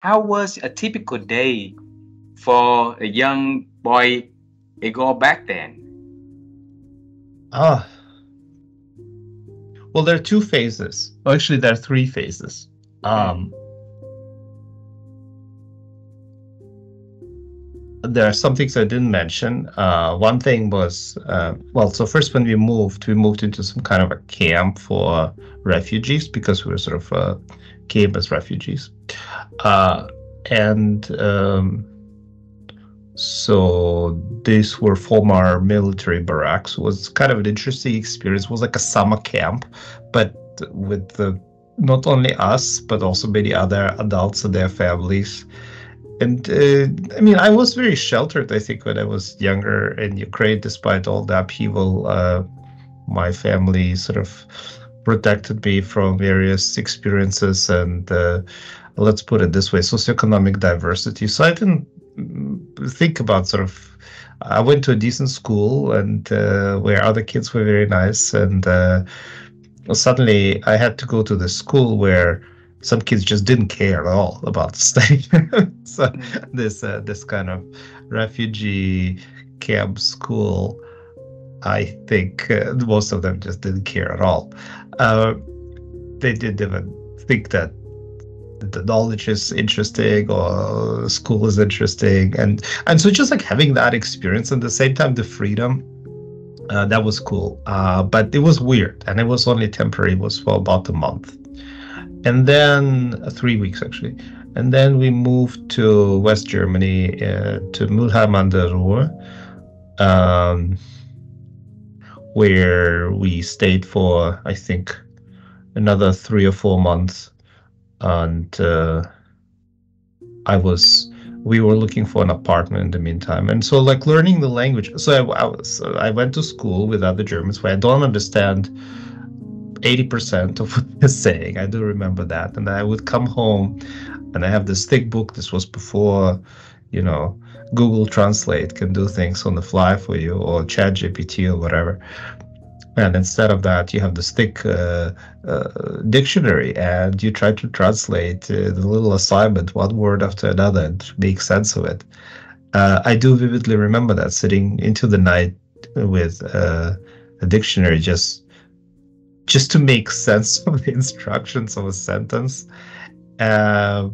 How was a typical day for a young boy Igor back then? Ah, well, there are two phases. Oh, actually, there are three phases. Mm, Um, there are some things I didn't mention. One thing was, well, so first when we moved into some kind of a camp for refugees because we were sort of came as refugees. Uh, and So these were former military barracks. It was kind of an interesting experience. It was like a summer camp, but with not only us, but also many other adults and their families. And I mean, I was very sheltered, I think, when I was younger in Ukraine, despite all the upheaval. My family sort of protected me from various experiences and let's put it this way, socioeconomic diversity. So I didn't think about sort of. I went to a decent school and where other kids were very nice, and suddenly I had to go to the school where some kids just didn't care at all about studying. So mm, this kind of refugee camp school, I think most of them just didn't care at all. Uh, they didn't even think that the knowledge is interesting or school is interesting, and so just like having that experience and at the same time the freedom, that was cool, but it was weird and it was only temporary. It was for about a month, and then 3 weeks actually, and then we moved to West Germany, to Mülheim an der Ruhr, um, where we stayed for I think another 3 or 4 months, and I was we were looking for an apartment in the meantime, and so like learning the language. So I went to school with other Germans where I don't understand 80% of what they're saying. I do remember that, and I would come home, and I have this thick book. This was before, you know, Google Translate can do things on the fly for you, or ChatGPT or whatever. And instead of that, you have this thick dictionary, and you try to translate the little assignment, one word after another, and make sense of it. I do vividly remember that sitting into the night with a dictionary, just to make sense of the instructions of a sentence. Uh,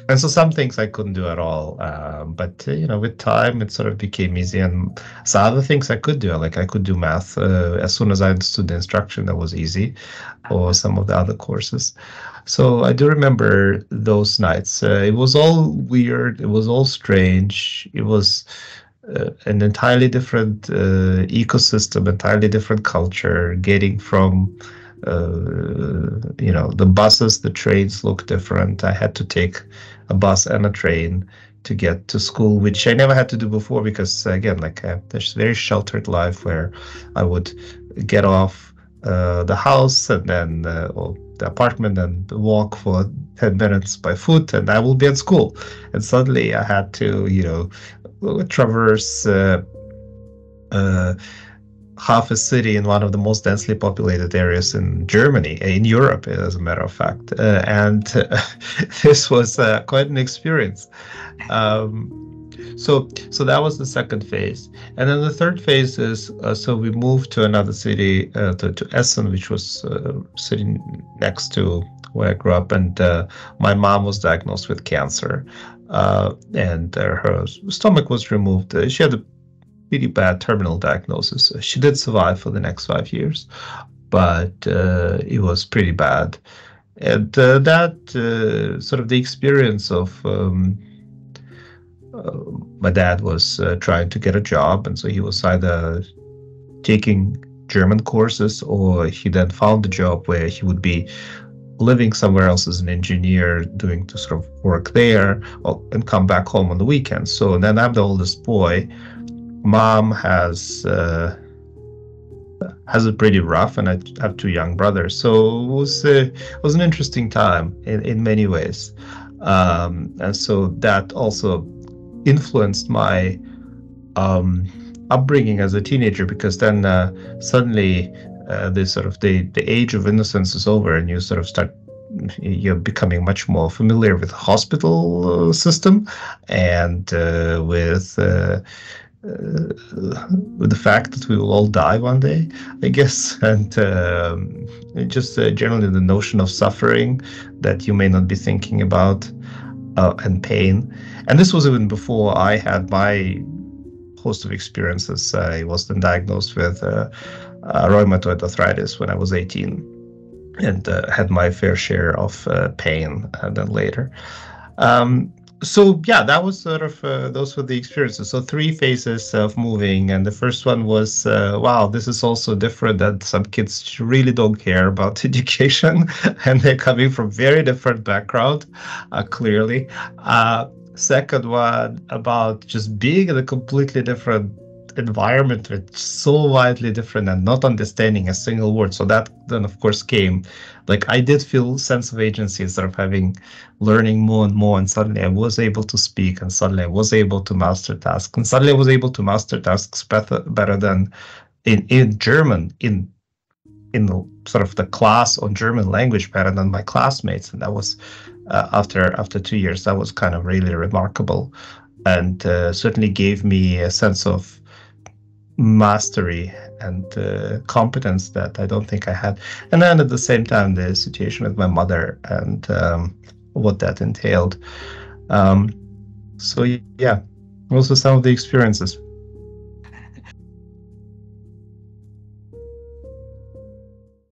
and so some things I couldn't do at all. But with time, it sort of became easy. And so other things I could do, like I could do math. As soon as I understood the instruction, that was easy, or some of the other courses. So I do remember those nights. It was all weird. It was all strange. It was an entirely different ecosystem, entirely different culture. Getting from the buses, the trains look different. I had to take a bus and a train to get to school, which I never had to do before because, again, like this very sheltered life where I would get off the house and then or the apartment and walk for 10 minutes by foot, and I will be at school. And suddenly I had to, traverse uh, half a city in one of the most densely populated areas in Germany, in Europe, as a matter of fact. And this was quite an experience. So that was the second phase. And then the third phase is, so we moved to another city, to Essen, which was sitting next to where I grew up. And my mom was diagnosed with cancer. And her stomach was removed. She had a pretty bad terminal diagnosis. She did survive for the next 5 years, but it was pretty bad. And that sort of the experience of my dad was trying to get a job, and so he was either taking German courses or he then found a job where he would be living somewhere else as an engineer, doing to sort of work there and come back home on the weekends. So then I'm the oldest boy. Mom has it pretty rough, and I have two young brothers. So it was an interesting time in many ways, and so that also influenced my upbringing as a teenager, because then suddenly the age of innocence is over, and you sort of start you're becoming much more familiar with the hospital system and with the fact that we will all die one day, I guess, and just generally the notion of suffering that you may not be thinking about, and pain. And this was even before I had my host of experiences. I was then diagnosed with rheumatoid arthritis when I was 18, and had my fair share of pain then later. So yeah, that was sort of those were the experiences. So 3 phases of moving, and the first one was wow, this is also different. That some kids really don't care about education, and they're coming from very different background, clearly. Second one about just being in a completely different environment, which is so widely different, and not understanding a single word. So that then of course came, like I did feel sense of agency, sort of learning more and more, and suddenly I was able to speak, and suddenly I was able to master tasks, and suddenly I was able to master tasks better than in German, in the sort of the class on German language better than my classmates. And that was after 2 years. That was kind of really remarkable, and certainly gave me a sense of mastery and competence that I don't think I had. And then at the same time, the situation with my mother and what that entailed. So yeah, also some of the experiences.